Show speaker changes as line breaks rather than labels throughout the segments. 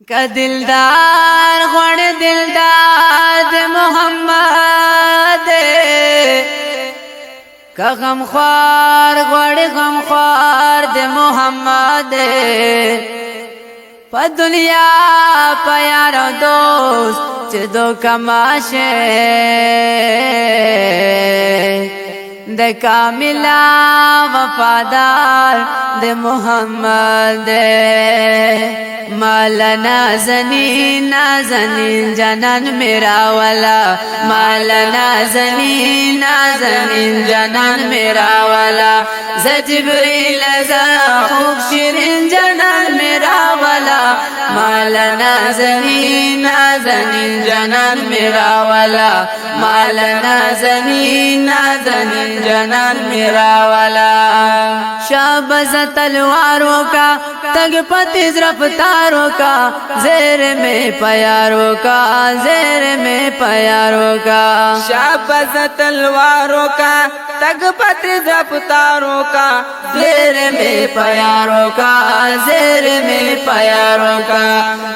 که دلدار غوړ دلدار د محمد که غمخوار غوړ غمخوار د محمد په دنیا په یار او دوست چې دوکه ماشه د کاملا وفادار د محمد مالنا زنین نازنین جنان میرا والا مالنا زنین نازنین جنان میرا والا ز جبریل ز خوب شیرین جنان میرا والا مالنا زنین نازنین جنان میرا والا مالنا زنین نازنین جنان میرا والا شابز تلواروں کا تگ پتیز رفتاروں کا زیر میں پیاروں کا زیر میں پیاروں کا
شابز تلواروں کا تگ پتیز رفتاروں کا
زیر میں پیاروں کا زیر میں پیاروں کا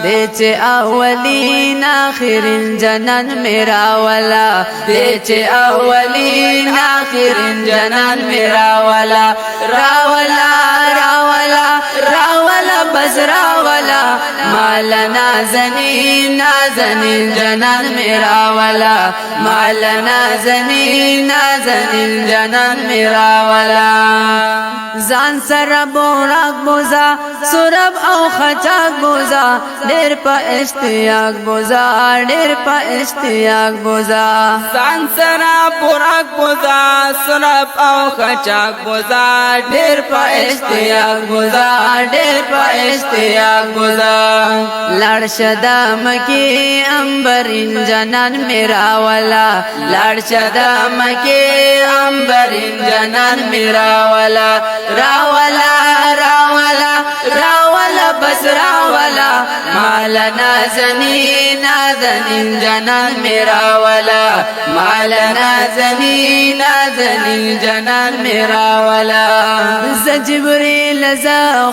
بیچ اولین آخرین جنان میرا والا بیچ اولین آخرین جنان میرا والا راولا راولا راولا بس راولا مالنا زنین نازنین جنان میرا والا مالنا زنین نازنین جنان میرا والا زان سر بوراک بوزا سرب او خچاک بوزا ډیر په اشتیاق بوزا ډیر په اشتیاق بوزا
زان سرا پوراک بوزا سرب او خچاک بوزا
ډیر په اشتیاق بوزا ډیر په اشتیاق بوزا لړ شدا مکی امبرین جنان میرا والا لړ شدا مکی امبرین جنان میرا والا راولا راولا راولا بس راولا مالنا زنین نازنین جنان میرا والا مالنا زنین نازنین جنان میرا والا ز جبریل ز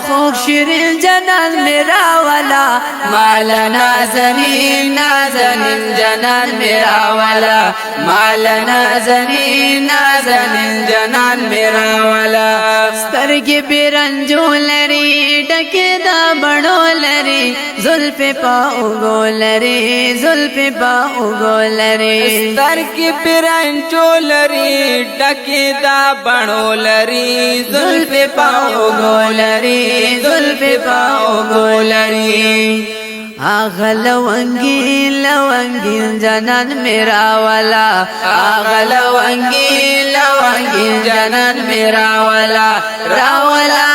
خوب شیرین جنان میرا والا مالنا زنین نازنین جنان میرا والا مالنا زنین نازنین جنان میرا والا سترګې بیرنجو لري ډکې دا بڼو لري زلف په اوږو لري زلف په اوږو لري
سترګې پرنچو لري ډکې دا بڼو لري
زلف په اوږو لري زلف په اوږو لري آغا لونگی لونگی جنان میرا والا آغا لونگی لونگی جنان میرا والا راولا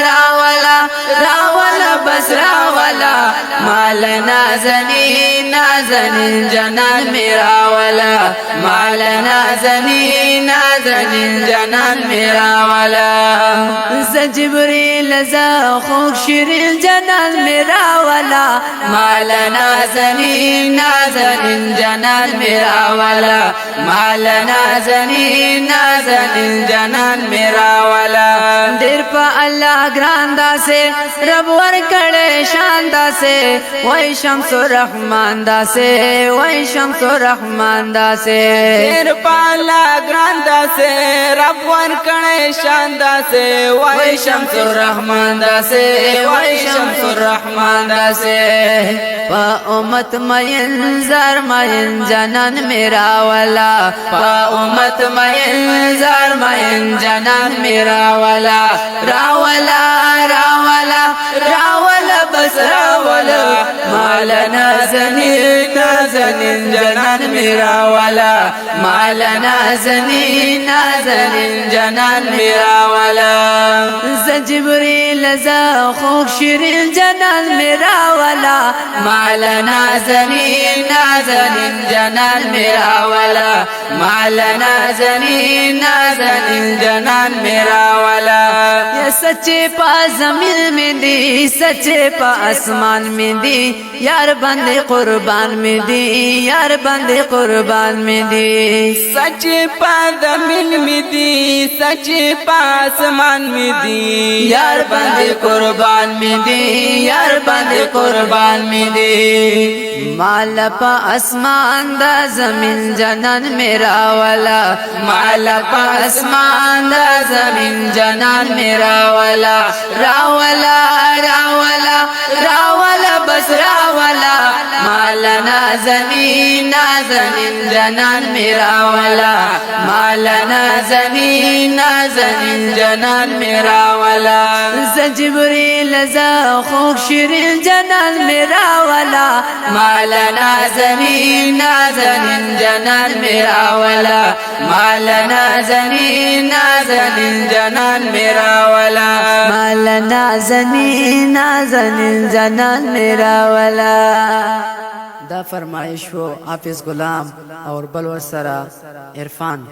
راولا راولا بس راولا مالنا زنین نازنین جنان میرا والا مالنا زنین نازنین جنان میرا والا ز جبریل ز خوب شیرین جنان میرا والا مالنا زنین نازنین جنان میرا والا مالنا زنین نازنین جنان میرا والا ډیر په الله ګران داسه رب ور کړه شان داسه وای شمس الرحمن داسه وای شمس الرحمن داسه
ډیر په الله ګران داسه رب ور کړه شان داسه
وای شمس الرحمن داسه وای شمس الرحمن داسه پا امت مین زر مین جنان میرا والا پا امت مین زر مین جنان میرا والا راولا راولا راولا بس راولا مالنا زنین نازنین جنان میرا والا مالنا زنین نازنین جنان میرا والا ز جبریل ز خوب شیرین جنان میرا والا مالنا زنین نازنین جنان میرا والا مالنا زنین نازنین جنان میرا والا یہ سچے پا زمین میں دی سچے پا آسمان میں دی یار بندے قربان میں دی یار بندے قربان میں دی
سچے پا زمین میں دی سچے پا آسمان میں دی
یار بندے قربان میں دی یار بندے قربان میں
دی
مال پا اسمان دا زمین جنان میرا والا
مال پا اسمان دا زمین جنان میرا والا
راولا راولا راولا بس راولا
مال نازنین نازنین جنان میرا والا مال نازنین نازنین جنان میرا والا
ز جبریل ز خوک شیرین جنان میرا والا
مال نازنین نازنین جنان میرا والا مال نازنین نازنین جنان میرا والا
مال نازنین نازنین جنان میرا والا دا فرمائش ہو حافظ غلام اور بلور سرا عرفان